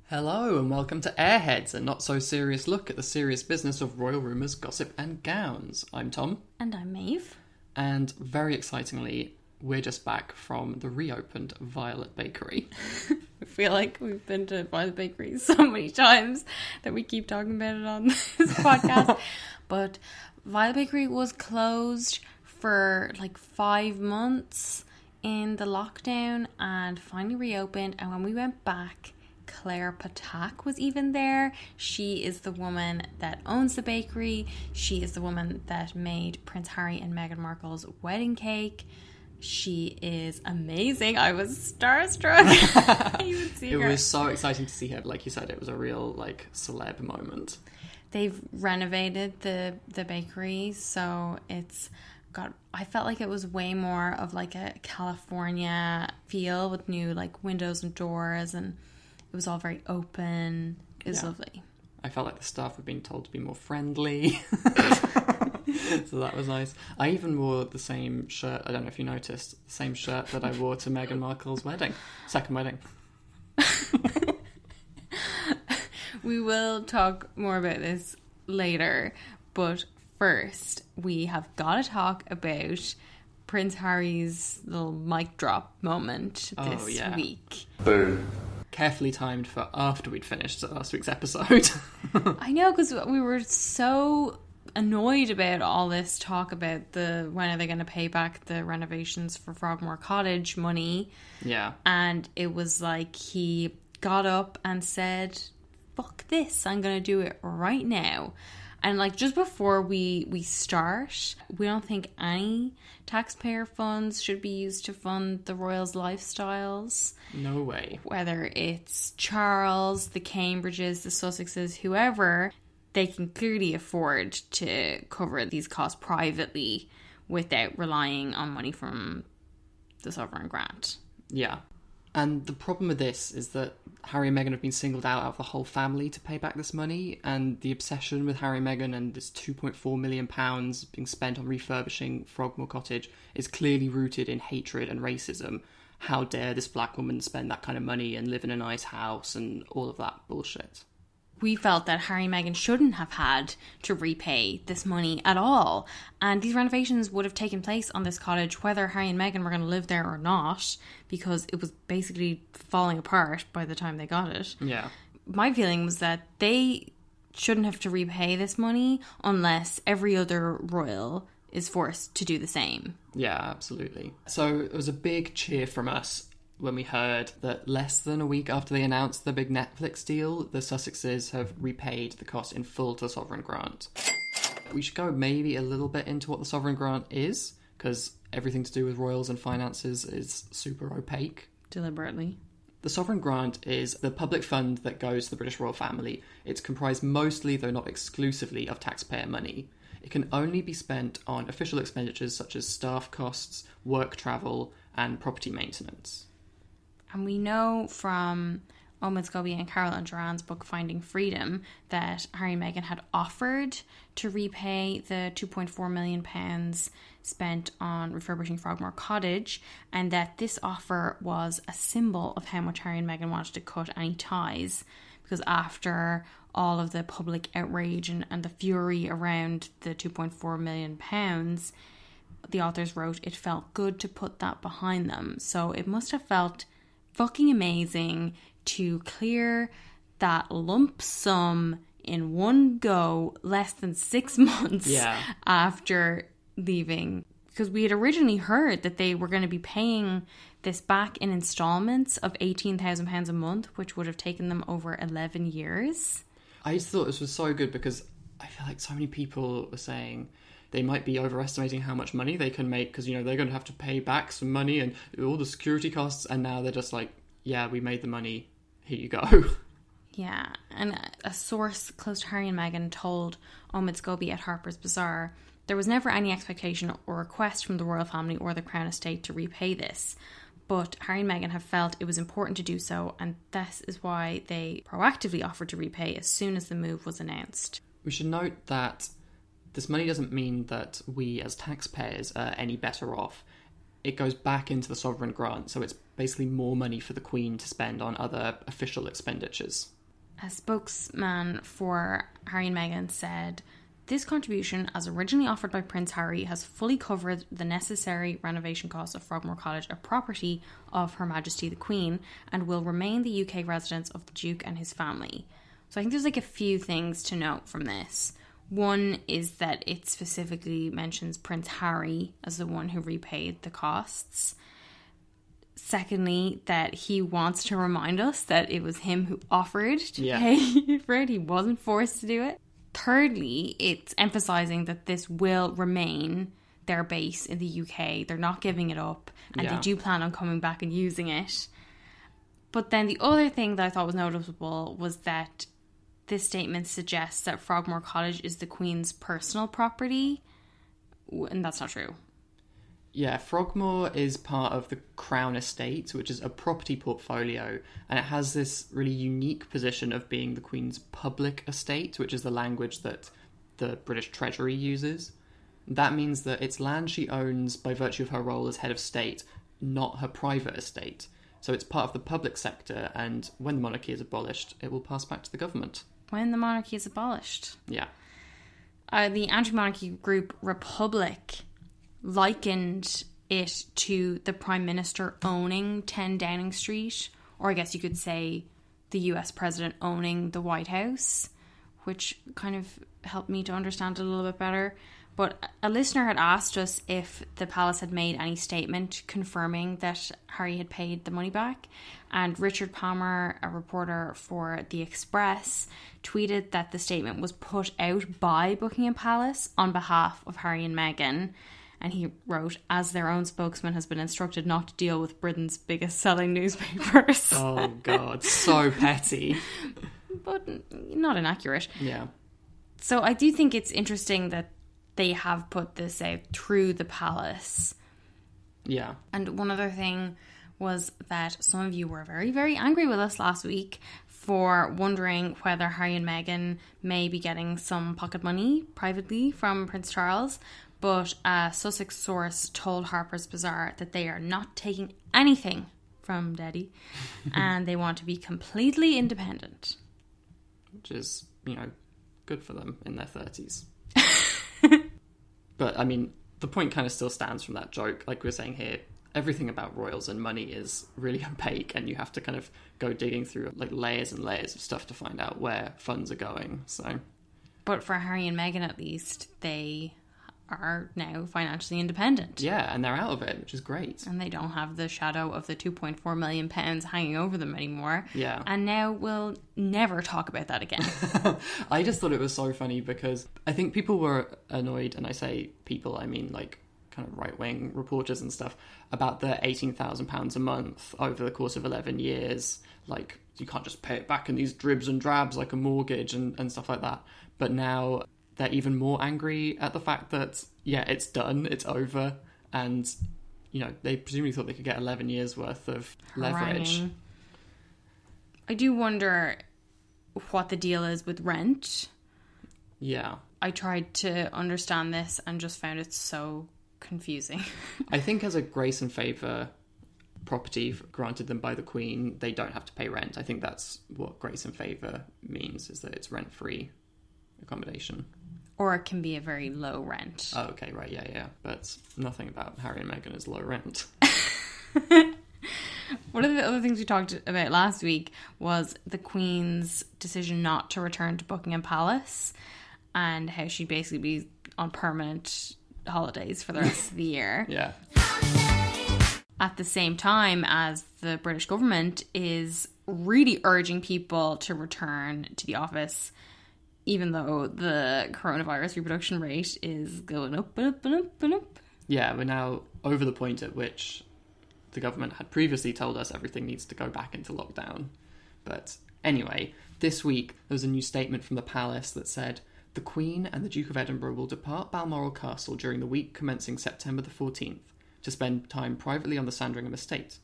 Hello and welcome to Airheads, a not-so-serious look at the serious business of royal rumours, gossip and gowns. I'm Tom. And I'm Maeve. And very excitingly, we're just back from the reopened Violet Bakery. I feel like we've been to Violet Bakery so many times that we keep talking about it on this podcast. But Violet Bakery was closed for like 5 months in the lockdown and finally reopened. And when we went back, Claire Patak was even there. She is the woman that owns the bakery. She is the woman that made Prince Harry and Meghan Markle's wedding cake. She is amazing. I was starstruck. It was so exciting to see her. Like you said, it was a real celeb moment. They've renovated the bakery, so it's got, I felt like it was way more of like a California feel with new windows and doors, and it was all very open. It was lovely. I felt like the staff were being told to be more friendly. So that was nice. I even wore the same shirt, I don't know if you noticed, the same shirt that I wore to Meghan Markle's second wedding. We will talk more about this later, but first we have got to talk about Prince Harry's little mic drop moment this week. Boom. Carefully timed for after we'd finished last week's episode. I know, because we were so annoyed about all this talk about when are they going to pay back the renovations for Frogmore Cottage money. Yeah. And it was like he got up and said, fuck this, I'm going to do it right now. And just before we start, we don't think any taxpayer funds should be used to fund the royals' lifestyles. No way. Whether it's Charles, the Cambridges, the Sussexes, whoever, they can clearly afford to cover these costs privately without relying on money from the sovereign grant. Yeah. And the problem with this is that Harry and Meghan have been singled out of the whole family to pay back this money, and the obsession with Harry and Meghan and this £2.4 million being spent on refurbishing Frogmore Cottage is clearly rooted in hatred and racism. How dare this black woman spend that kind of money and live in a nice house and all of that bullshit. We felt that Harry and Meghan shouldn't have had to repay this money at all. And these renovations would have taken place on this cottage whether Harry and Meghan were going to live there or not, because it was basically falling apart by the time they got it. Yeah. My feeling was that they shouldn't have to repay this money unless every other royal is forced to do the same. Yeah, absolutely. So it was a big cheer from us when we heard that less than a week after they announced the big Netflix deal, the Sussexes have repaid the cost in full to the sovereign grant. We should go maybe a little bit into what the sovereign grant is, because everything to do with royals and finances is super opaque. Deliberately. The sovereign grant is the public fund that goes to the British royal family. It's comprised mostly, though not exclusively, of taxpayer money. It can only be spent on official expenditures such as staff costs, work travel, and property maintenance. And we know from Omid Scobie and Carol Duran's book Finding Freedom that Harry and Meghan had offered to repay the £2.4 million spent on refurbishing Frogmore Cottage, and that this offer was a symbol of how much Harry and Meghan wanted to cut any ties, because after all of the public outrage and the fury around the £2.4 million, the authors wrote it felt good to put that behind them. So it must have felt fucking amazing to clear that lump sum in one go less than 6 months after leaving, because we had originally heard that they were going to be paying this back in installments of £18,000 a month, which would have taken them over 11 years. I just thought this was so good because I feel like so many people were saying they might be overestimating how much money they can make because, they're going to have to pay back some money and all the security costs. And now they're just like, yeah, we made the money. Here you go. Yeah. And a source close to Harry and Meghan told Omid Scobie at Harper's Bazaar, there was never any expectation or request from the royal family or the Crown Estate to repay this. But Harry and Meghan have felt it was important to do so. And this is why they proactively offered to repay as soon as the move was announced. We should note that this money doesn't mean that we as taxpayers are any better off. It goes back into the sovereign grant, so it's basically more money for the Queen to spend on other official expenditures. A spokesman for Harry and Meghan said, "This contribution, as originally offered by Prince Harry, has fully covered the necessary renovation costs of Frogmore Cottage, a property of Her Majesty the Queen, and will remain the UK residence of the Duke and his family." So I think there's like a few things to note from this. One is that it specifically mentions Prince Harry as the one who repaid the costs. Secondly, that he wants to remind us that it was him who offered to pay for it. He wasn't forced to do it. Thirdly, it's emphasising that this will remain their base in the UK. They're not giving it up, and they do plan on coming back and using it. But then the other thing that I thought was noticeable was that this statement suggests that Frogmore Cottage is the Queen's personal property, and that's not true. Yeah, Frogmore is part of the Crown Estate, which is a property portfolio, and it has this really unique position of being the Queen's public estate, which is the language that the British Treasury uses. That means that it's land she owns by virtue of her role as head of state, not her private estate. So it's part of the public sector, and when the monarchy is abolished, it will pass back to the government. When the monarchy is abolished? Yeah. The anti-monarchy group Republic likened it to the Prime Minister owning 10 Downing Street, or I guess you could say the US President owning the White House, which kind of helped me to understand it a little bit better. But a listener had asked us if the palace had made any statement confirming that Harry had paid the money back. And Richard Palmer, a reporter for The Express, tweeted that the statement was put out by Buckingham Palace on behalf of Harry and Meghan. And he wrote, "As their own spokesman has been instructed not to deal with Britain's biggest selling newspapers." Oh, God, so petty. But not inaccurate. Yeah. So I do think it's interesting that they have put this out through the palace. Yeah. And one other thing was that some of you were very, very angry with us last week for wondering whether Harry and Meghan may be getting some pocket money privately from Prince Charles. But a Sussex source told Harper's Bazaar that they are not taking anything from Daddy and they want to be completely independent. Which is, good for them in their 30s. But, I mean, the point kind of still stands from that joke. Like we were saying here, everything about royals and money is really opaque, and you have to kind of go digging through like layers and layers of stuff to find out where funds are going. So, but for Harry and Meghan, at least, they are now financially independent. Yeah, and they're out of it, which is great. And they don't have the shadow of the £2.4 million hanging over them anymore. Yeah. And now we'll never talk about that again. I just thought it was so funny because I think people were annoyed, and I say people, I mean like kind of right-wing reporters and stuff, about the £18,000 a month over the course of 11 years. Like, you can't just pay it back in these dribs and drabs like a mortgage and stuff like that. But now they're even more angry at the fact that, yeah, it's done, it's over, and, they presumably thought they could get 11 years worth of leverage. I do wonder what the deal is with rent. Yeah. I tried to understand this and just found it so confusing. I think as a grace and favour property granted them by the Queen, they don't have to pay rent. I think that's what grace and favour means, is that it's rent-free accommodation. Or it can be a very low rent. Oh, okay, right, yeah. But nothing about Harry and Meghan is low rent. One of the other things we talked about last week was the Queen's decision not to return to Buckingham Palace and how she'd basically be on permanent holidays for the rest of the year. Yeah. At the same time as the British government is really urging people to return to the office, even though the coronavirus reproduction rate is going up and up and up and up. Yeah, we're now over the point at which the government had previously told us everything needs to go back into lockdown. But anyway, this week there was a new statement from the palace that said, "The Queen and the Duke of Edinburgh will depart Balmoral Castle during the week commencing September the 14th to spend time privately on the Sandringham estate."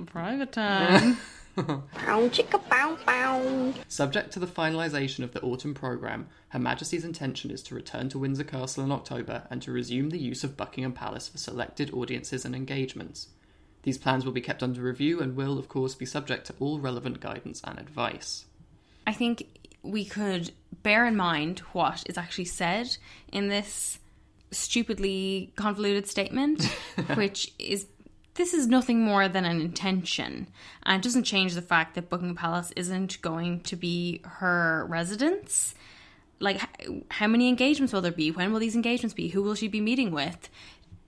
Private time. Pow, chicka, pow, pow. Subject to the finalisation of the autumn programme, Her Majesty's intention is to return to Windsor Castle in October and to resume the use of Buckingham Palace for selected audiences and engagements. These plans will be kept under review and will, of course, be subject to all relevant guidance and advice. I think we could bear in mind what is actually said in this stupidly convoluted statement, which is, this is nothing more than an intention, and it doesn't change the fact that Buckingham Palace isn't going to be her residence. Like, how many engagements will there be? When will these engagements be? Who will she be meeting with?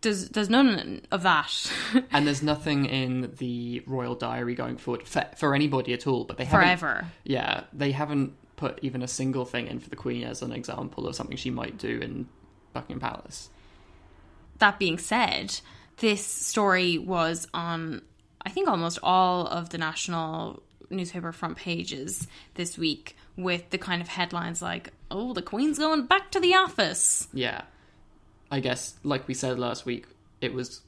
There's none of that. And there's nothing in the royal diary going forward for anybody at all. But they haven't, forever. Yeah, they haven't put even a single thing in for the Queen as an example of something she might do in Buckingham Palace. That being said, this story was on, I think, almost all of the national newspaper front pages this week, with the kind of headlines like, oh, the Queen's going back to the office. Yeah. I guess, like we said last week, it was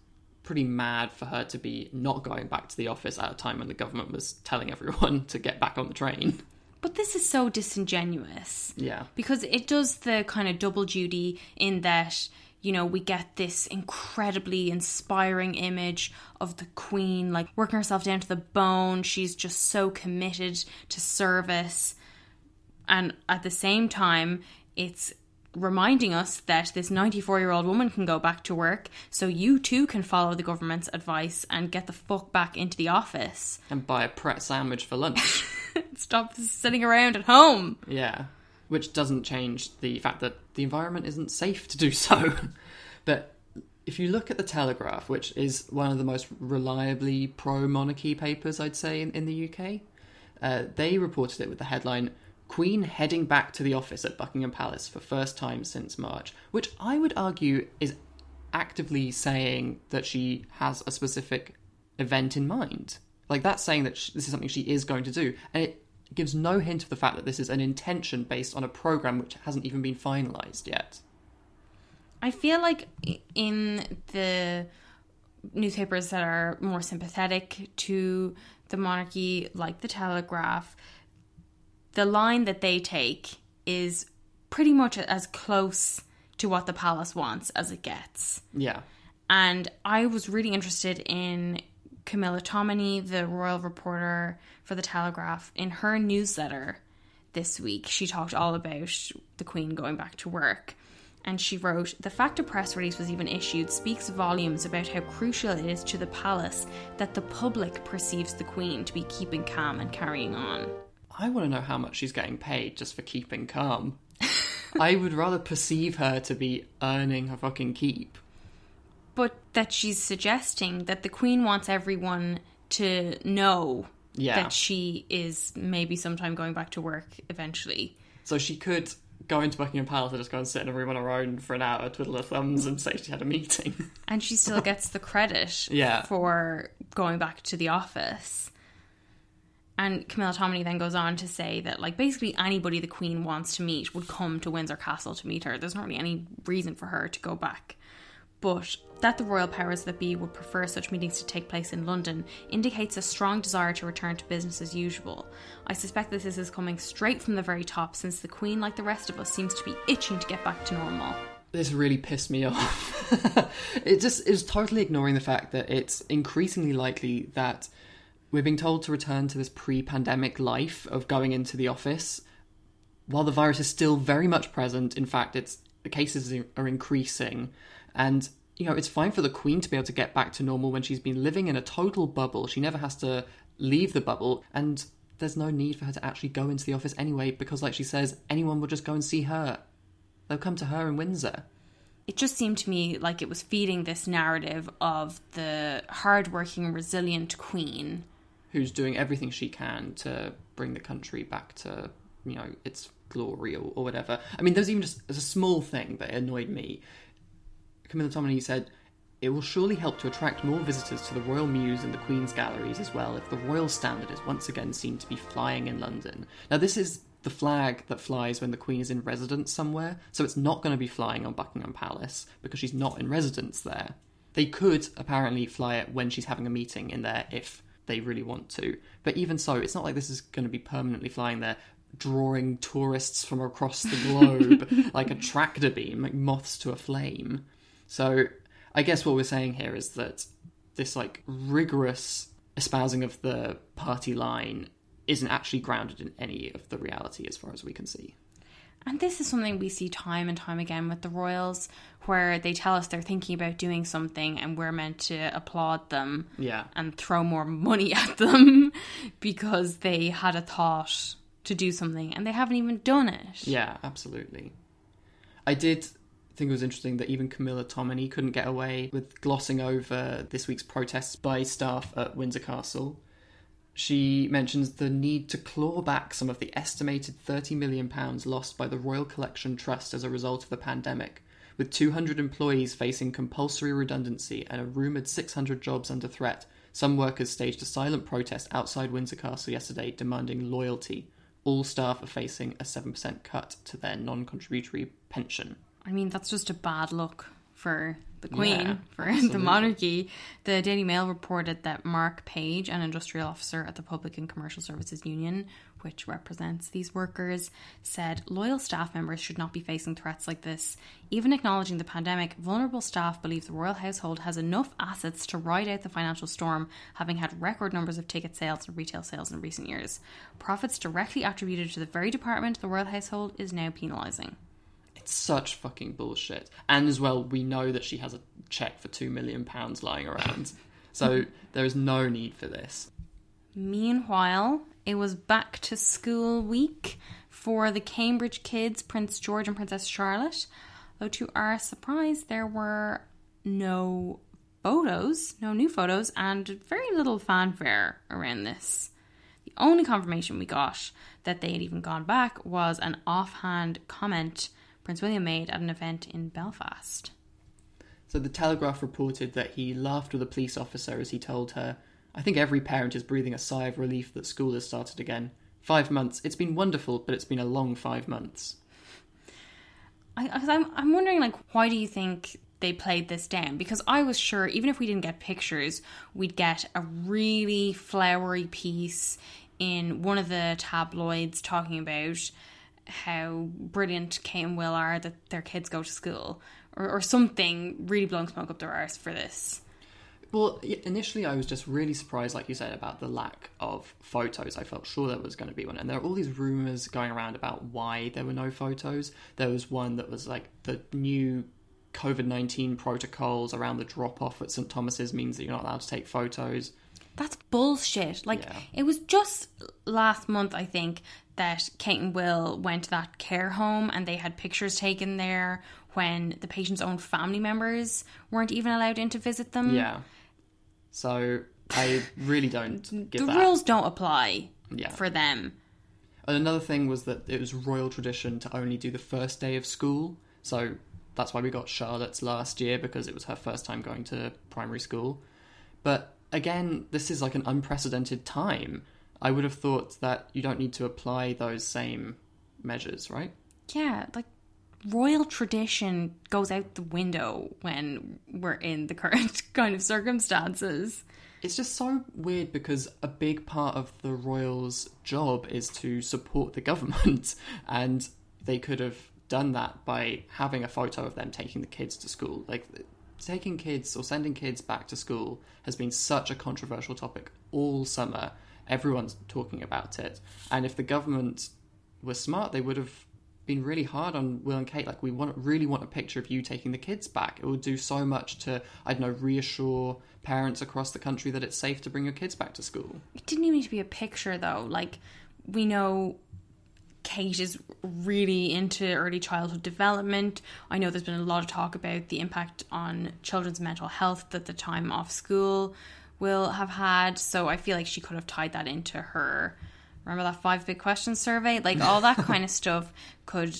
pretty mad for her to be not going back to the office at a time when the government was telling everyone to get back on the train. But this is so disingenuous. Yeah. Because it does the kind of double duty in that, you know, we get this incredibly inspiring image of the Queen, like, working herself down to the bone. She's just so committed to service. And at the same time, it's reminding us that this 94-year-old woman can go back to work, so you too can follow the government's advice and get the fuck back into the office. And buy a Pret sandwich for lunch. Stop sitting around at home. Yeah. Which doesn't change the fact that the environment isn't safe to do so. But if you look at the Telegraph, which is one of the most reliably pro-monarchy papers, I'd say, in the UK, they reported it with the headline, Queen heading back to the office at Buckingham Palace for first time since March, which I would argue is actively saying that she has a specific event in mind. Like, that's saying that this is something she is going to do. And it gives no hint of the fact that this is an intention based on a programme which hasn't even been finalised yet. I feel like in the newspapers that are more sympathetic to the monarchy, like the Telegraph, the line that they take is pretty much as close to what the palace wants as it gets. Yeah. And I was really interested in Camilla Tominey, the royal reporter for the Telegraph. In her newsletter this week, she talked all about the Queen going back to work. And she wrote, the fact a press release was even issued speaks volumes about how crucial it is to the palace that the public perceives the Queen to be keeping calm and carrying on. I want to know how much she's getting paid just for keeping calm. I would rather perceive her to be earning her fucking keep. But that she's suggesting that the Queen wants everyone to know that she is maybe sometime going back to work eventually. So she could go into Buckingham Palace and just go and sit in a room on her own for an hour, twiddle her thumbs and say she had a meeting. And she still gets the credit for going back to the office. And Camilla Tominey then goes on to say that, like, basically anybody the Queen wants to meet would come to Windsor Castle to meet her. There's not really any reason for her to go back. But that the royal powers that be would prefer such meetings to take place in London indicates a strong desire to return to business as usual. I suspect that this is coming straight from the very top, since the Queen, like the rest of us, seems to be itching to get back to normal. This really pissed me off. It is totally ignoring the fact that it's increasingly likely that we're being told to return to this pre-pandemic life of going into the office while the virus is still very much present. In fact, the cases are increasing. And, you know, it's fine for the Queen to be able to get back to normal when she's been living in a total bubble. She never has to leave the bubble. And there's no need for her to actually go into the office anyway, because, like she says, anyone will just go and see her. They'll come to her in Windsor. It just seemed to me like it was feeding this narrative of the hardworking, resilient Queen who's doing everything she can to bring the country back to, you know, its glory or whatever. I mean, there's even just a small thing that annoyed me. Camilla Tominey said, it will surely help to attract more visitors to the Royal Mews and the Queen's Galleries as well if the Royal Standard is once again seen to be flying in London. Now, this is the flag that flies when the Queen is in residence somewhere, so it's not going to be flying on Buckingham Palace because she's not in residence there. They could apparently fly it when she's having a meeting in there if they really want to. But even so, it's not like this is going to be permanently flying there, drawing tourists from across the globe like a tractor beam, like moths to a flame. So I guess what we're saying here is that this like rigorous espousing of the party line isn't actually grounded in any of the reality as far as we can see. And this is something we see time and time again with the royals, where they tell us they're thinking about doing something and we're meant to applaud them and throw more money at them because they had a thought to do something and they haven't even done it. Yeah, absolutely. I did think it was interesting that even Camilla Tominey couldn't get away with glossing over this week's protests by staff at Windsor Castle. She mentions the need to claw back some of the estimated £30 million lost by the Royal Collection Trust as a result of the pandemic, with 200 employees facing compulsory redundancy and a rumoured 600 jobs under threat. Some workers staged a silent protest outside Windsor Castle yesterday demanding loyalty. All staff are facing a 7% cut to their non-contributory pension. I mean, that's just a bad look for the Queen, for absolutely. the monarchy. The Daily Mail reported that Mark Page, an industrial officer at the Public and Commercial Services Union, which represents these workers, said loyal staff members should not be facing threats like this. Even acknowledging the pandemic, vulnerable staff believe the royal household has enough assets to ride out the financial storm, having had record numbers of ticket sales and retail sales in recent years. Profits directly attributed to the very department the royal household is now penalising. It's such fucking bullshit. And as well, we know that she has a cheque for £2 million lying around. So there is no need for this. Meanwhile, it was back to school week for the Cambridge kids, Prince George and Princess Charlotte. Though to our surprise, there were no new photos, and very little fanfare around this. The only confirmation we got that they had even gone back was an offhand comment Prince William made at an event in Belfast. So the Telegraph reported that he laughed with a police officer as he told her, "I think every parent is breathing a sigh of relief that school has started again. 5 months. It's been wonderful, but it's been a long 5 months." I'm wondering, like, why do you think they played this down? Because I was sure, even if we didn't get pictures, we'd get a really flowery piece in one of the tabloids talking about how brilliant Kate and Will are that their kids go to school, or something really blowing smoke up their arse for this. Well, initially I was just really surprised, like you said, about the lack of photos. I felt sure there was going to be one. And there are all these rumours going around about why there were no photos. There was one that was like the new COVID-19 protocols around the drop-off at St Thomas's means that you're not allowed to take photos. That's bullshit. It was just last month, I think, that Kate and Will went to that care home and they had pictures taken there when the patient's own family members weren't even allowed in to visit them. Yeah. So I really don't get that. The rules don't apply for them. And another thing was that it was royal tradition to only do the first day of school. So that's why we got Charlotte's last year, because it was her first time going to primary school. But again, this is like an unprecedented time. I would have thought that you don't need to apply those same measures, right? Yeah, like royal tradition goes out the window when we're in the current kind of circumstances. It's just so weird because a big part of the royals' job is to support the government, and they could have done that by having a photo of them taking the kids to school. Like, taking kids or sending kids back to school has been such a controversial topic all summer. Everyone's talking about it. And if the government were smart, they would have been really hard on Will and Kate. Like, we really want a picture of you taking the kids back. It would do so much to, I don't know, reassure parents across the country that it's safe to bring your kids back to school. It didn't even need to be a picture, though. Like, we know Kate is really into early childhood development. I know there's been a lot of talk about the impact on children's mental health that the time off school will have had. So I feel like she could have tied that into her, remember that 5 big questions survey? Like, all that kind of stuff could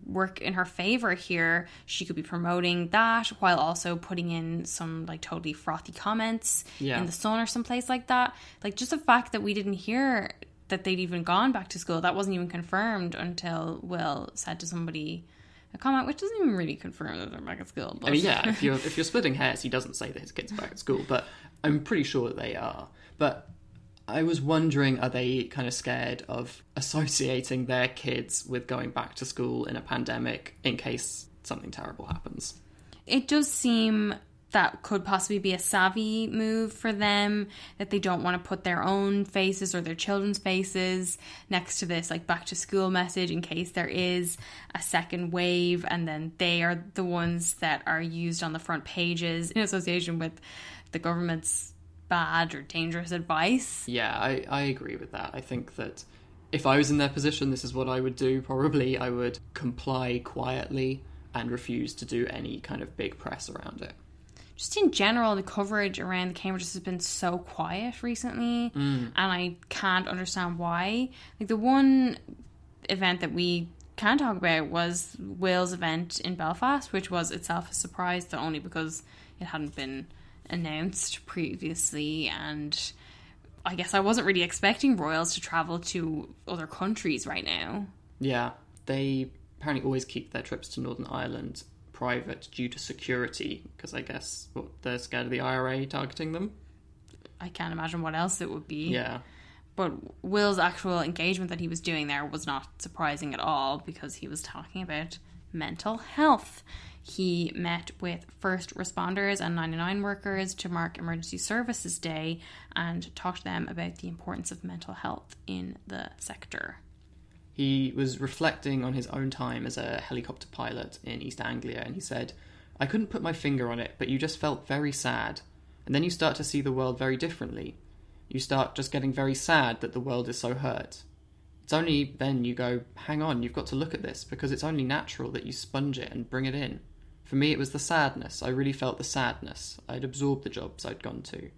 work in her favour here. She could be promoting that while also putting in some like totally frothy comments in the Sun or someplace like that. Like, just the fact that we didn't hear that they'd even gone back to school, that wasn't even confirmed until Will said to somebody a comment, which doesn't even really confirm that they're back at school. But... I mean, yeah, if you're splitting hairs, he doesn't say that his kids are back at school, but I'm pretty sure that they are. But I was wondering, are they kind of scared of associating their kids with going back to school in a pandemic in case something terrible happens? It does seem that could possibly be a savvy move for them, that they don't want to put their own faces or their children's faces next to this like back to school message in case there is a second wave, and then they are the ones that are used on the front pages in association with the government's bad or dangerous advice. Yeah, I agree with that. I think that if I was in their position, this is what I would do. Probably I would comply quietly and refuse to do any kind of big press around it. Just in general, the coverage around the Cambridges has been so quiet recently, and I can't understand why. Like, the one event that we can talk about was Will's event in Belfast, which was itself a surprise, though only because it hadn't been announced previously, and I guess I wasn't really expecting royals to travel to other countries right now. Yeah, they apparently always keep their trips to Northern Ireland private due to security, because I guess they're scared of the IRA targeting them. I can't imagine what else it would be. Yeah. But Will's actual engagement that he was doing there was not surprising at all, because he was talking about mental health. He met with first responders and 99 workers to mark Emergency Services Day and talked to them about the importance of mental health in the sector. He was reflecting on his own time as a helicopter pilot in East Anglia, and he said, "I couldn't put my finger on it, but you just felt very sad. And then you start to see the world very differently. You start just getting very sad that the world is so hurt. It's only then you go, hang on, you've got to look at this, because it's only natural that you sponge it and bring it in. For me, it was the sadness. I really felt the sadness. I'd absorbed the jobs I'd gone to."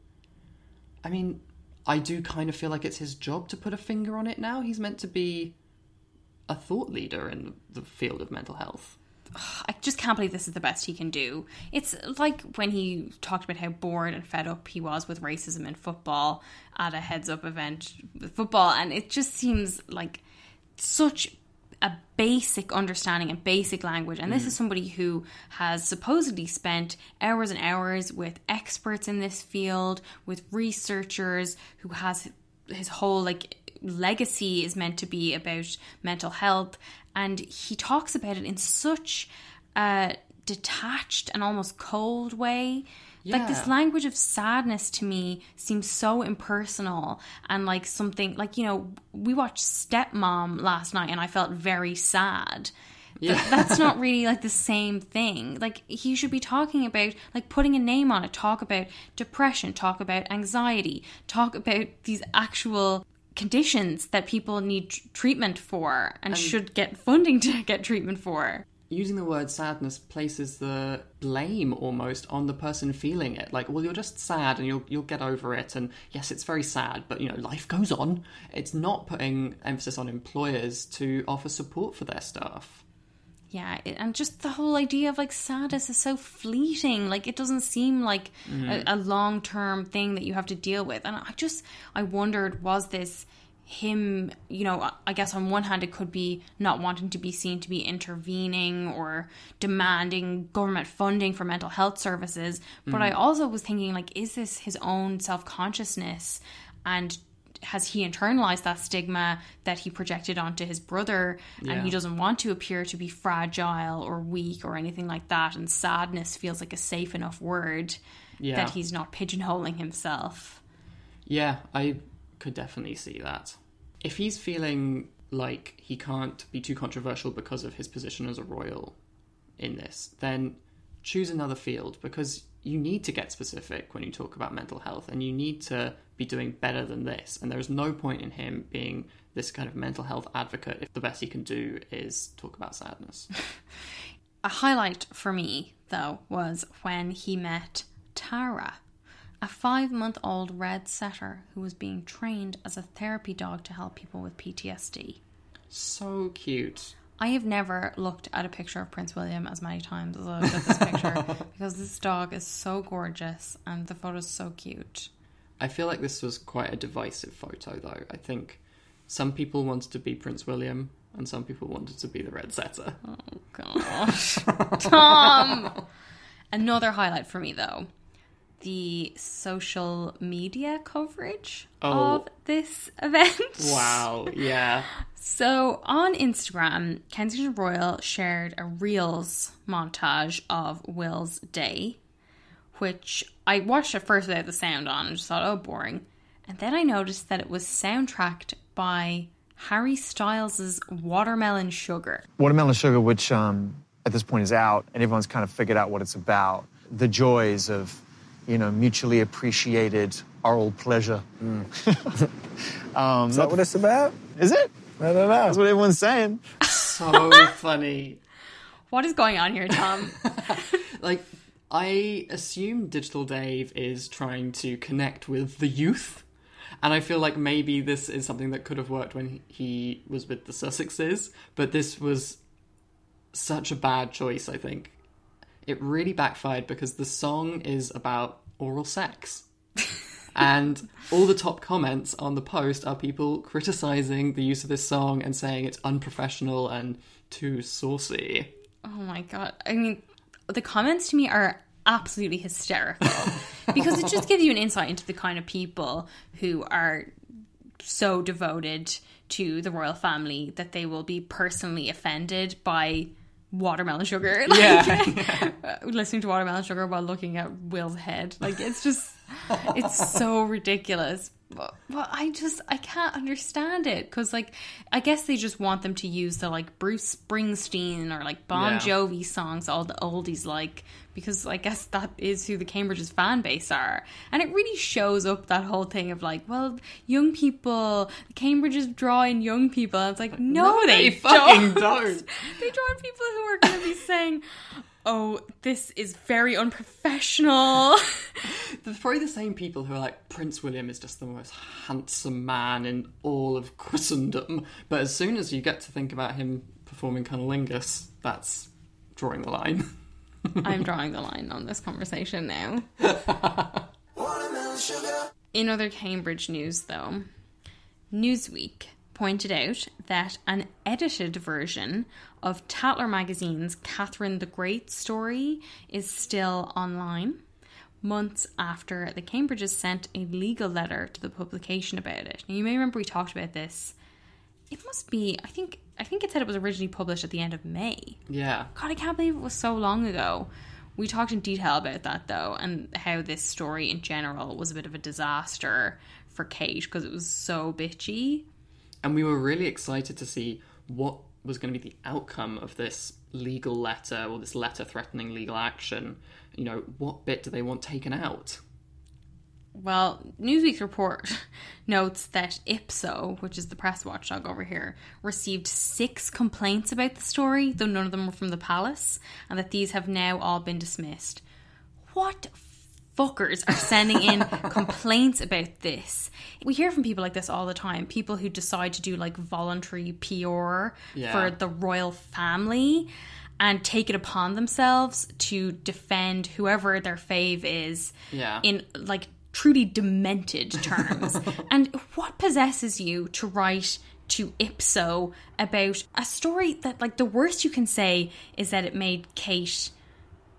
I mean, I do kind of feel like it's his job to put a finger on it now. He's meant to be a thought leader in the field of mental health. I just can't believe this is the best he can do. It's like when he talked about how bored and fed up he was with racism in football at a heads up event with football, and it just seems like such a basic understanding and basic language. And this is somebody who has supposedly spent hours and hours with experts in this field, with researchers, who has his whole like legacy is meant to be about mental health, and he talks about it in such a detached and almost cold way. Yeah. Like, this language of sadness to me seems so impersonal, and like something like, you know, we watched Stepmom last night and I felt very sad. Yeah. That's not really like the same thing. Like, he should be talking about like putting a name on it, talk about depression, talk about anxiety, talk about these actual conditions that people need treatment for and should get funding to get treatment for. Using the word sadness places the blame almost on the person feeling it. Like, well, you're just sad and you'll get over it. And yes, it's very sad, but, you know, life goes on. It's not putting emphasis on employers to offer support for their staff. Yeah, and just the whole idea of like sadness is so fleeting. Like, it doesn't seem like a long-term thing that you have to deal with. And I wondered, was this him, you know, I guess on one hand it could be not wanting to be seen to be intervening or demanding government funding for mental health services, but I also was thinking, like, is this his own self-consciousness, and has he internalized that stigma that he projected onto his brother, and he doesn't want to appear to be fragile or weak or anything like that, and sadness feels like a safe enough word that he's not pigeonholing himself. Yeah, I could definitely see that. If he's feeling like he can't be too controversial because of his position as a royal in this, then choose another field, because you need to get specific when you talk about mental health, and you need to be doing better than this. And there's no point in him being this kind of mental health advocate if the best he can do is talk about sadness. A highlight for me, though, was when he met Tara, a 5-month-old red setter who was being trained as a therapy dog to help people with PTSD. So cute. I have never looked at a picture of Prince William as many times as I looked at this picture, because this dog is so gorgeous and the photo's so cute. I feel like this was quite a divisive photo, though. I think some people wanted to be Prince William and some people wanted to be the red setter. Oh, gosh. Tom! Another highlight for me, though. The social media coverage of this event. Wow, yeah. So on Instagram, Kensington Royal shared a Reels montage of Will's day, which I watched at first without the sound on and just thought, oh, boring. And then I noticed that it was soundtracked by Harry Styles' Watermelon Sugar. Watermelon Sugar, which at this point is out, and everyone's kind of figured out what it's about. The joys of, mutually appreciated oral pleasure. Is that what it's about? Is it? I don't know. That's what everyone's saying. So funny. What is going on here, Tom? I assume Digital Dave is trying to connect with the youth. And I feel like maybe this is something that could have worked when he was with the Sussexes. But this was such a bad choice, I think. It really backfired because the song is about oral sex. And all the top comments on the post are people criticising the use of this song and saying it's unprofessional and too saucy. Oh my God. I mean, the comments to me are absolutely hysterical because it just gives you an insight into the kind of people who are so devoted to the royal family that they will be personally offended by Watermelon Sugar. Listening to Watermelon Sugar while looking at Will's head. It's so ridiculous. But I can't understand it because, I guess they just want them to use the, Bruce Springsteen or, Bon Jovi songs all the oldies because I guess that is who the Cambridge's fan base are. And it really shows up that whole thing of, young people, Cambridge is drawing young people. And it's no, they fucking don't. They draw people who are going to be saying, oh, this is very unprofessional. They're probably the same people who are like, Prince William is just the most handsome man in all of Christendom. But as soon as you get to think about him performing Cunnilingus, that's drawing the line. I'm drawing the line on this conversation now. In other Cambridge news, though, Newsweek pointed out that an edited version of Tatler magazine's Catherine the Great story is still online, months after the Cambridges sent a legal letter to the publication about it. Now, you may remember we talked about this. It must be, I think it said it was originally published at the end of May. Yeah. God, I can't believe it was so long ago. We talked in detail about that, though, and how this story in general was a bit of a disaster for Kate because it was so bitchy. And we were really excited to see what was going to be the outcome of this legal letter or this letter threatening legal action. What bit do they want taken out? Well, Newsweek's report notes that Ipso, which is the press watchdog over here, received 6 complaints about the story, though none of them were from the palace, and that these have now all been dismissed. What fuckers are sending in complaints about this? We hear from people like this all the time, people who decide to do voluntary PR for the royal family and take it upon themselves to defend whoever their fave is in truly demented terms. And what possesses you to write to Ipso about a story that the worst you can say is that it made Kate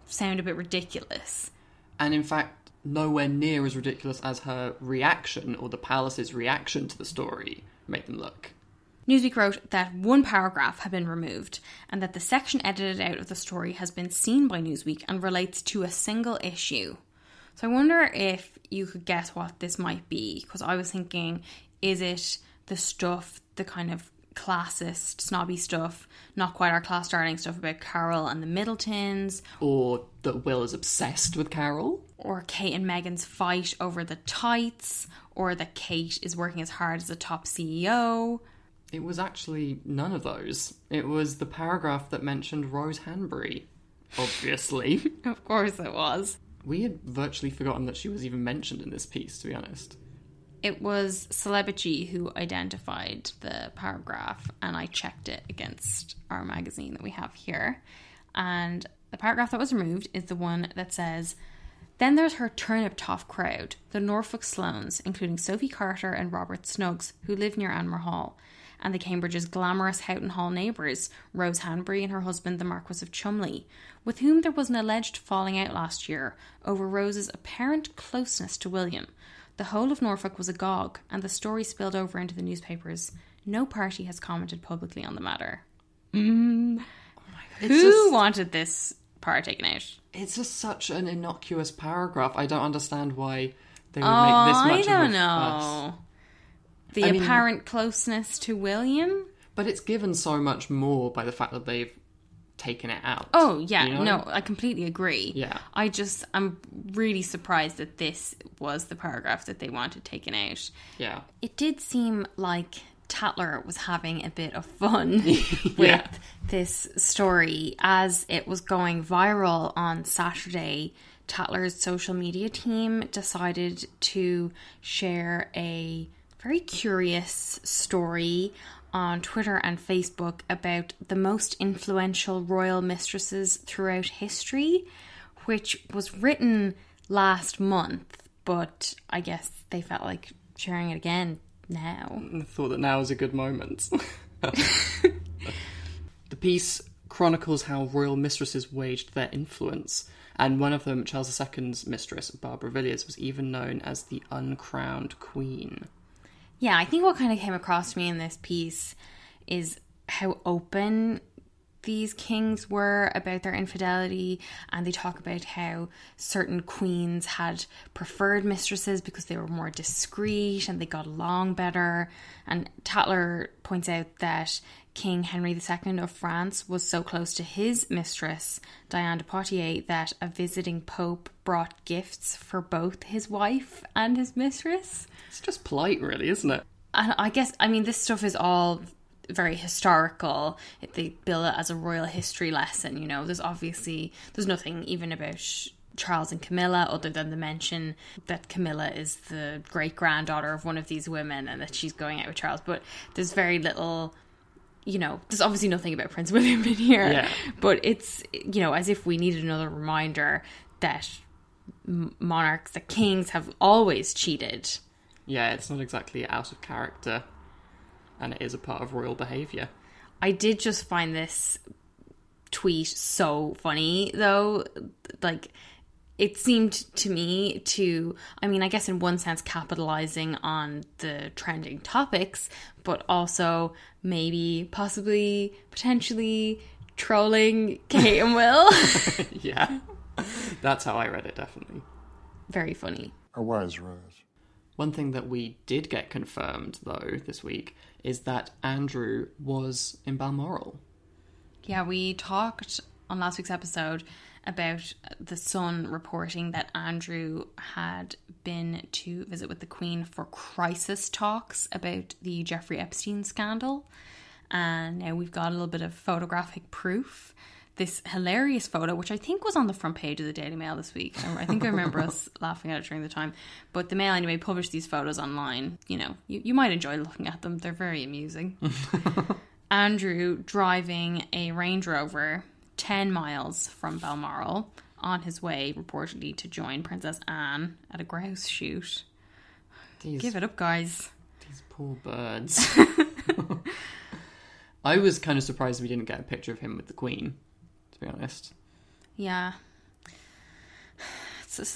sound a bit ridiculous? And in fact, nowhere near as ridiculous as her reaction or the palace's reaction to the story made them look. Newsweek wrote that one paragraph had been removed and that the section edited out of the story has been seen by Newsweek and relates to a single issue. So I wonder if you could guess what this might be, because I was thinking, is it the stuff, the kind of classist, snobby stuff, not quite our class starting stuff about Carol and the Middletons? Or that Will is obsessed with Carol? Or Kate and Meghan's fight over the tights? Or that Kate is working as hard as a top CEO? It was actually none of those. It was the paragraph that mentioned Rose Hanbury, obviously. Of course it was. We had virtually forgotten that she was even mentioned in this piece, to be honest. It was Celebrity who identified the paragraph, and I checked it against our magazine that we have here. And the paragraph that was removed is the one that says, "Then there's her turnip-toff crowd, the Norfolk Sloanes, including Sophie Carter and Robert Snuggs, who live near Anmar Hall, and the Cambridge's glamorous Houghton Hall neighbours, Rose Hanbury and her husband, the Marquis of Cholmondeley, with whom there was an alleged falling out last year over Rose's apparent closeness to William. The whole of Norfolk was agog, and the story spilled over into the newspapers. No party has commented publicly on the matter." Oh my God. Who wanted this part taken out. It's just such an innocuous paragraph. I don't understand why they would make this much of a I don't know. fuss. Apparent closeness to William? But it's given so much more by the fact that they've taken it out. Oh, yeah. You know? No, I completely agree. Yeah. I'm really surprised that this was the paragraph that they wanted taken out. Yeah. It did seem like Tatler was having a bit of fun with this story as it was going viral on Saturday. Tatler's social media team decided to share a very curious story on Twitter and Facebook about the most influential royal mistresses throughout history, which was written last month, but I guess they felt like sharing it again now. I thought that now is a good moment. The piece chronicles how royal mistresses waged their influence, and one of them, Charles II's mistress, Barbara Villiers, was even known as the uncrowned queen. Yeah, I think what kind of came across to me in this piece is how open these kings were about their infidelity, and they talk about how certain queens had preferred mistresses because they were more discreet and they got along better. And Tatler points out that King Henry II of France was so close to his mistress, Diane de Poitiers, that a visiting pope brought gifts for both his wife and his mistress. It's just polite, really, isn't it? And I guess, I mean, this stuff is all very historical. They bill it as a royal history lesson, you know. There's nothing even about Charles and Camilla other than the mention that Camilla is the great-granddaughter of one of these women and that she's going out with Charles. But there's very little, you know, there's obviously nothing about Prince William in here. Yeah. But it's, you know, as if we needed another reminder that monarchs, the kings, have always cheated. Yeah, it's not exactly out of character, and it is a part of royal behaviour. I did just find this tweet so funny, though. Like, it seemed to me to, I mean, I guess in one sense capitalising on the trending topics, but also maybe, possibly, potentially trolling Kate and Will. Yeah, that's how I read it, definitely. Very funny. A wise rose. One thing that we did get confirmed, though, this week, is that Andrew was in Balmoral. Yeah, we talked on last week's episode about the Sun reporting that Andrew had been to visit with the Queen for crisis talks about the Jeffrey Epstein scandal. And now we've got a little bit of photographic proof. This hilarious photo, which I think was on the front page of the Daily Mail this week. I think I remember us laughing at it during the time. But the Mail, anyway, published these photos online. You know, you might enjoy looking at them. They're very amusing. Andrew driving a Range Rover 10 miles from Balmoral on his way, reportedly, to join Princess Anne at a grouse shoot. Give it up, guys. These poor birds. I was kind of surprised we didn't get a picture of him with the Queen, to be honest. Yeah.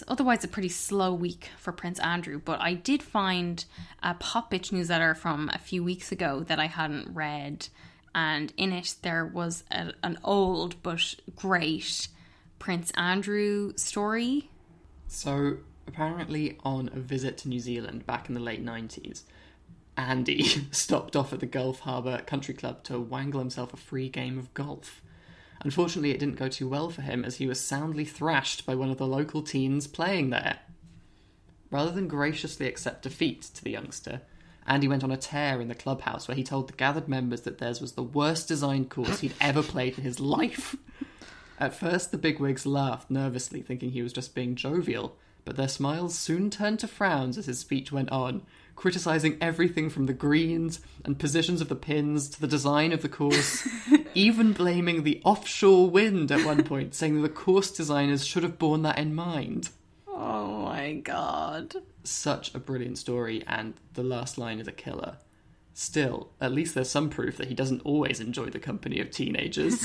Otherwise a pretty slow week for Prince Andrew, but I did find a Pop Bitch newsletter from a few weeks ago that I hadn't read, and in it there was an old but great Prince Andrew story. So apparently on a visit to New Zealand back in the late 90s, Andy stopped off at the Gulf Harbour Country Club to wangle himself a free game of golf. Unfortunately, it didn't go too well for him as he was soundly thrashed by one of the local teens playing there. Rather than graciously accept defeat to the youngster, Andy went on a tear in the clubhouse where he told the gathered members that theirs was the worst designed course he'd ever played in his life. At first, the bigwigs laughed nervously, thinking he was just being jovial, but their smiles soon turned to frowns as his speech went on, criticising everything from the greens and positions of the pins to the design of the course, even blaming the offshore wind at one point, saying that the course designers should have borne that in mind. Oh my god. Such a brilliant story, and the last line is a killer. Still, at least there's some proof that he doesn't always enjoy the company of teenagers.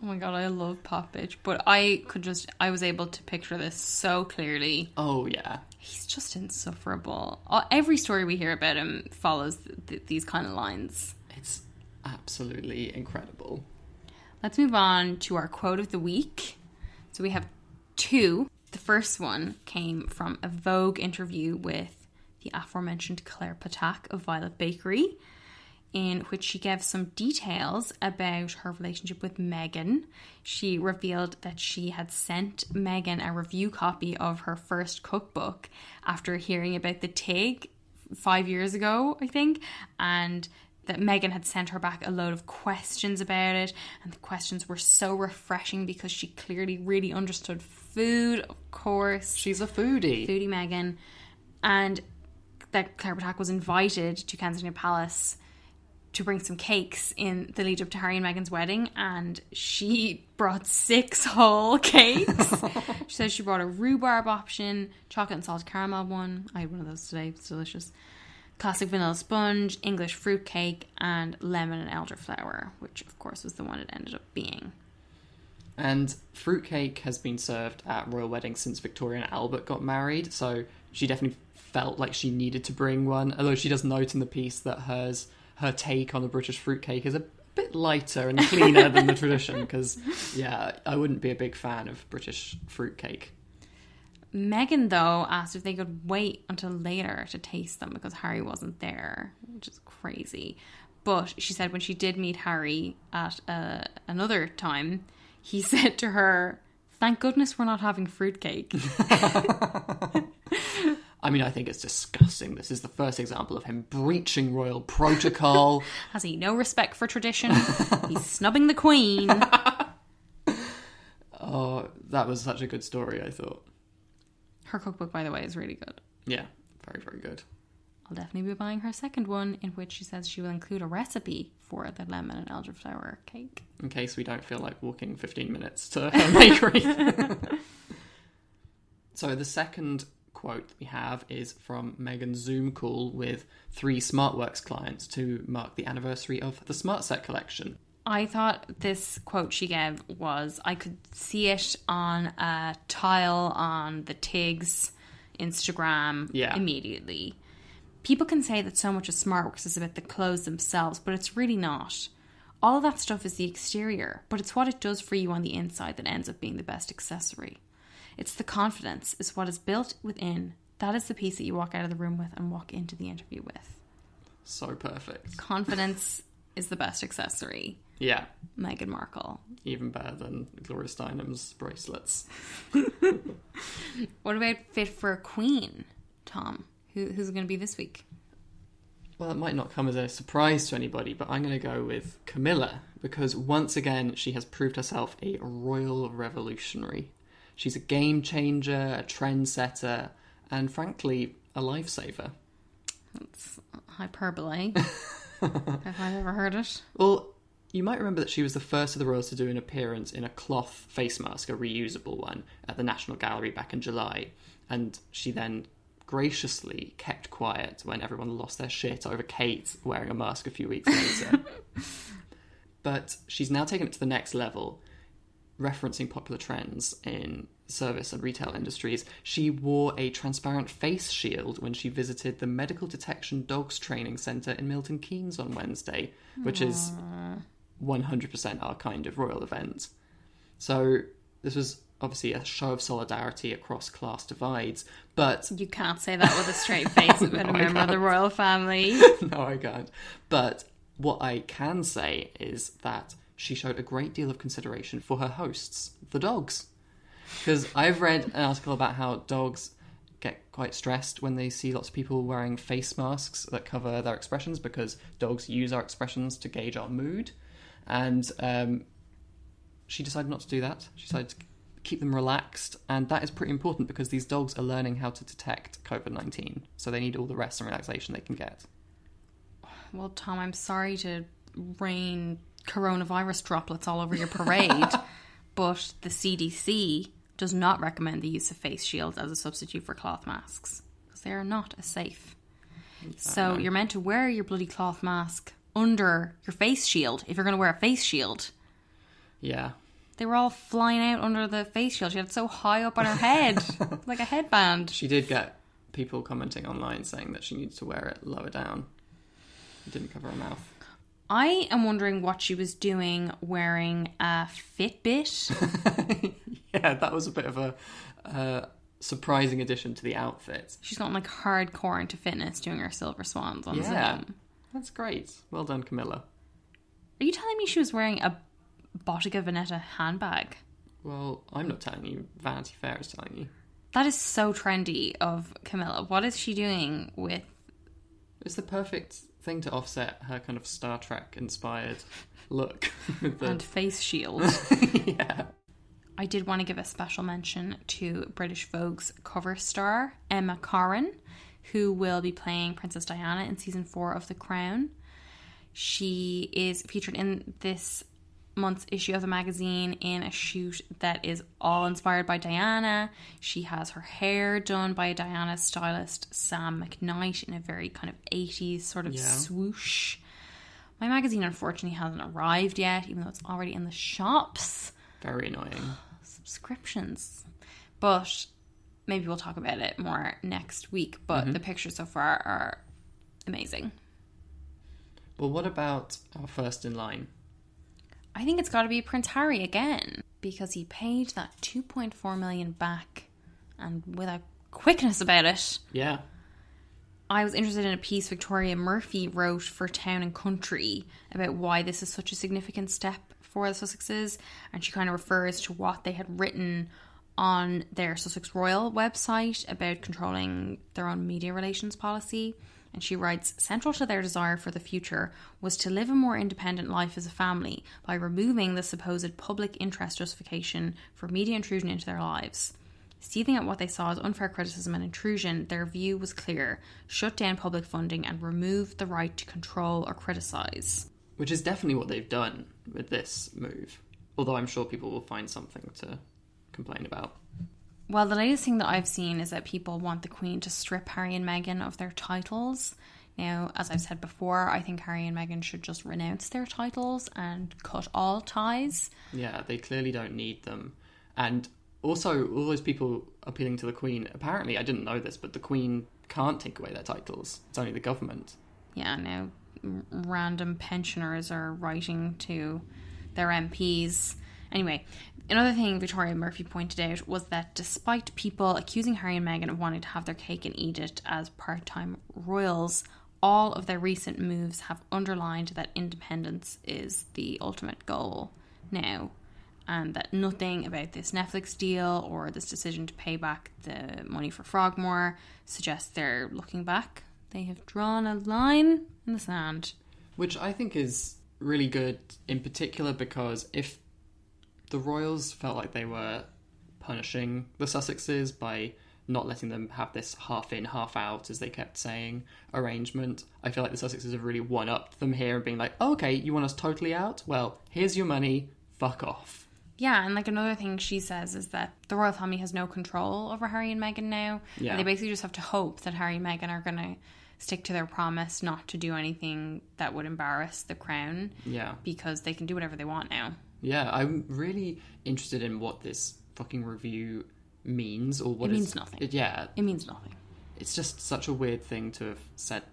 Oh my god, I love Pop Bitch. But I was able to picture this so clearly. Oh, yeah. He's just insufferable. Every story we hear about him follows these kind of lines. It's absolutely incredible. Let's move on to our quote of the week. So we have 2. The first one came from a Vogue interview with the aforementioned Claire Patak of Violet Bakery, in which she gave some details about her relationship with Meghan. She revealed that she had sent Meghan a review copy of her first cookbook after hearing about the TIG 5 years ago, I think, and that Meghan had sent her back a load of questions about it, and the questions were so refreshing because she clearly really understood food, of course. She's a foodie. Foodie Meghan. And that Claire Patak was invited to Kensington Palace to bring some cakes in the lead up to Harry and Meghan's wedding, and she brought 6 whole cakes. She says she brought a rhubarb option, chocolate and salted caramel one. I had one of those today. It's delicious. Classic vanilla sponge, English fruit cake, and lemon and elderflower, which of course was the one it ended up being. And fruitcake has been served at royal weddings since Victoria and Albert got married, so she definitely felt like she needed to bring one, although she does note in the piece that her take on a British fruitcake is a bit lighter and cleaner than the tradition, because, yeah, I wouldn't be a big fan of British fruitcake. Meghan, though, asked if they could wait until later to taste them because Harry wasn't there, which is crazy. But she said when she did meet Harry at another time, he said to her, "Thank goodness we're not having fruitcake." I mean, I think it's disgusting. This is the first example of him breaching royal protocol. Has he no respect for tradition? He's snubbing the Queen. Oh, that was such a good story, I thought. Her cookbook, by the way, is really good. Yeah, very, very good. I'll definitely be buying her second one, in which she says she will include a recipe for the lemon and elderflower cake. In case we don't feel like walking 15 minutes to her bakery. So the second quote that we have is from Meghan's Zoom call with 3 SmartWorks clients to mark the anniversary of the Smart Set collection. I thought this quote she gave was, I could see it on a tile on the TIG's Instagram immediately. People can say that so much of SmartWorks is about the clothes themselves, but it's really not. All of that stuff is the exterior, but it's what it does for you on the inside that ends up being the best accessory. It's the confidence, is what is built within. That is the piece that you walk out of the room with and walk into the interview with. So perfect. Confidence is the best accessory. Yeah. Meghan Markle. Even better than Gloria Steinem's bracelets. What about fit for a queen, Tom? Who's it going to be this week? Well, it might not come as a surprise to anybody, but I'm going to go with Camilla, because once again, she has proved herself a royal revolutionary. She's a game changer, a trendsetter, and frankly, a lifesaver. That's hyperbole. If I've ever heard it. Well, you might remember that she was the first of the royals to do an appearance in a cloth face mask, a reusable one, at the National Gallery back in July. And she then graciously kept quiet when everyone lost their shit over Kate wearing a mask a few weeks later. But she's now taken it to the next level, referencing popular trends in service and retail industries. She wore a transparent face shield when she visited the Medical Detection Dogs Training Centre in Milton Keynes on Wednesday, which is 100% our kind of royal event. So this was obviously a show of solidarity across class divides, but... You can't say that with a straight face about a member of the royal family. No, I can't. But what I can say is that she showed a great deal of consideration for her hosts, the dogs. Because I've read an article about how dogs get quite stressed when they see lots of people wearing face masks that cover their expressions, because dogs use our expressions to gauge our mood. And she decided not to do that. She decided to keep them relaxed, and that is pretty important because these dogs are learning how to detect COVID-19, so they need all the rest and relaxation they can get. Well, Tom, I'm sorry to rain coronavirus droplets all over your parade, but the CDC does not recommend the use of face shields as a substitute for cloth masks, because they are not as safe. So you're meant to wear your bloody cloth mask under your face shield if you're going to wear a face shield. Yeah. They were all flying out under the face shield. She had it so high up on her head, like a headband. She did get people commenting online saying that she needs to wear it lower down. It didn't cover her mouth. I am wondering what she was doing wearing a Fitbit. Yeah, that was a bit of a surprising addition to the outfit. She's gone like hardcore into fitness doing her silver swans on Yeah, Zoom. that's great. Well done, Camilla. Are you telling me she was wearing a Bottega Veneta handbag? Well, I'm not telling you. Vanity Fair is telling you. That is so trendy of Camilla. What is she doing with... It's the perfect thing to offset her kind of Star Trek inspired look. And face shield. Yeah. I did want to give a special mention to British Vogue's cover star, Emma Corrin, who will be playing Princess Diana in season 4 of The Crown. She is featured in this month's issue of the magazine in a shoot that is all inspired by Diana. She has her hair done by Diana stylist Sam McKnight in a very kind of 80s sort of swoosh. My magazine unfortunately hasn't arrived yet, even though it's already in the shops. Very annoying. Subscriptions. But maybe we'll talk about it more next week. But the pictures so far are amazing. Well, what about our first in line? I think it's got to be Prince Harry again, because he paid that 2.4 million back, and with a quickness about it. Yeah. I was interested in a piece Victoria Murphy wrote for Town and Country about why this is such a significant step for the Sussexes, and she kind of refers to what they had written on their Sussex Royal website about controlling their own media relations policy. And she writes, central to their desire for the future was to live a more independent life as a family by removing the supposed public interest justification for media intrusion into their lives. Seething at what they saw as unfair criticism and intrusion, their view was clear: shut down public funding and remove the right to control or criticise. Which is definitely what they've done with this move. Although I'm sure people will find something to complain about. Well, the latest thing that I've seen is that people want the Queen to strip Harry and Meghan of their titles. Now, as I've said before, I think Harry and Meghan should just renounce their titles and cut all ties. Yeah, they clearly don't need them. And also, all those people appealing to the Queen, apparently, I didn't know this, but the Queen can't take away their titles. It's only the government. Yeah, now random pensioners are writing to their MPs. Anyway, another thing Victoria Murphy pointed out was that despite people accusing Harry and Meghan of wanting to have their cake and eat it as part-time royals, all of their recent moves have underlined that independence is the ultimate goal now, and that nothing about this Netflix deal or this decision to pay back the money for Frogmore suggests they're looking back. They have drawn a line in the sand. Which I think is really good, in particular because if the royals felt like they were punishing the Sussexes by not letting them have this half in, half out, as they kept saying, arrangement. I feel like the Sussexes have really one-upped them here and being like, oh, okay, you want us totally out? Well, here's your money, fuck off. Yeah, and like another thing she says is that the royal family has no control over Harry and Meghan now. Yeah. And they basically just have to hope that Harry and Meghan are going to stick to their promise not to do anything that would embarrass the crown. Yeah. Because they can do whatever they want now. Yeah, I'm really interested in what this fucking review means, or what it means nothing. It means nothing. It's just such a weird thing to have said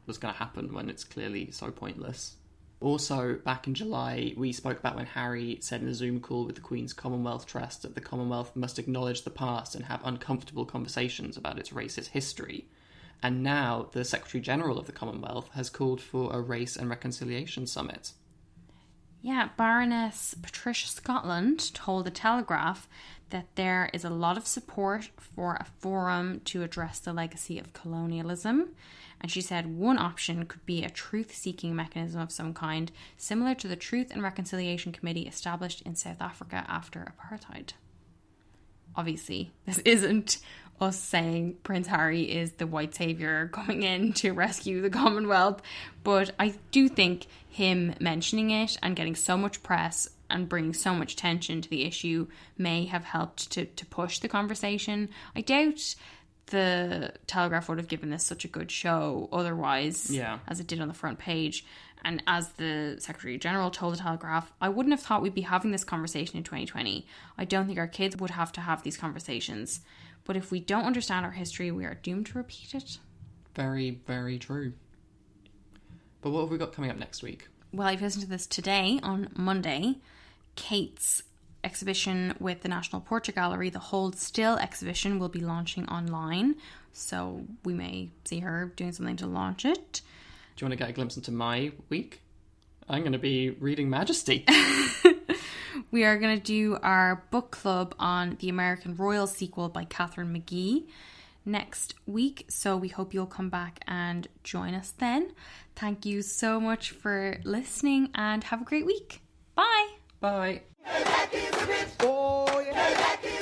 was going to happen when it's clearly so pointless. Also, back in July, we spoke about when Harry said in a Zoom call with the Queen's Commonwealth Trust that the Commonwealth must acknowledge the past and have uncomfortable conversations about its racist history. And now the Secretary-General of the Commonwealth has called for a Race and Reconciliation Summit. Yeah, Baroness Patricia Scotland told The Telegraph that there is a lot of support for a forum to address the legacy of colonialism. And she said one option could be a truth-seeking mechanism of some kind, similar to the Truth and Reconciliation Committee established in South Africa after apartheid. Obviously, this isn't us saying Prince Harry is the white saviour coming in to rescue the Commonwealth, but I do think him mentioning it and getting so much press and bringing so much attention to the issue may have helped to push the conversation. I doubt the Telegraph would have given this such a good show otherwise, as it did on the front page. And as the Secretary-General told the Telegraph, I wouldn't have thought we'd be having this conversation in 2020. I don't think our kids would have to have these conversations. But if we don't understand our history, we are doomed to repeat it. Very, very true. But what have we got coming up next week? well, if you listen to this today, on Monday, Kate's exhibition with the National Portrait Gallery, the Hold Still exhibition, will be launching online. So we may see her doing something to launch it. Do you want to get a glimpse into my week? I'm going to be reading Majesty. We are going to do our book club on the American Royal sequel by Catherine McGee next week. So we hope you'll come back and join us then. Thank you so much for listening and have a great week. Bye. Bye. Oh, yeah.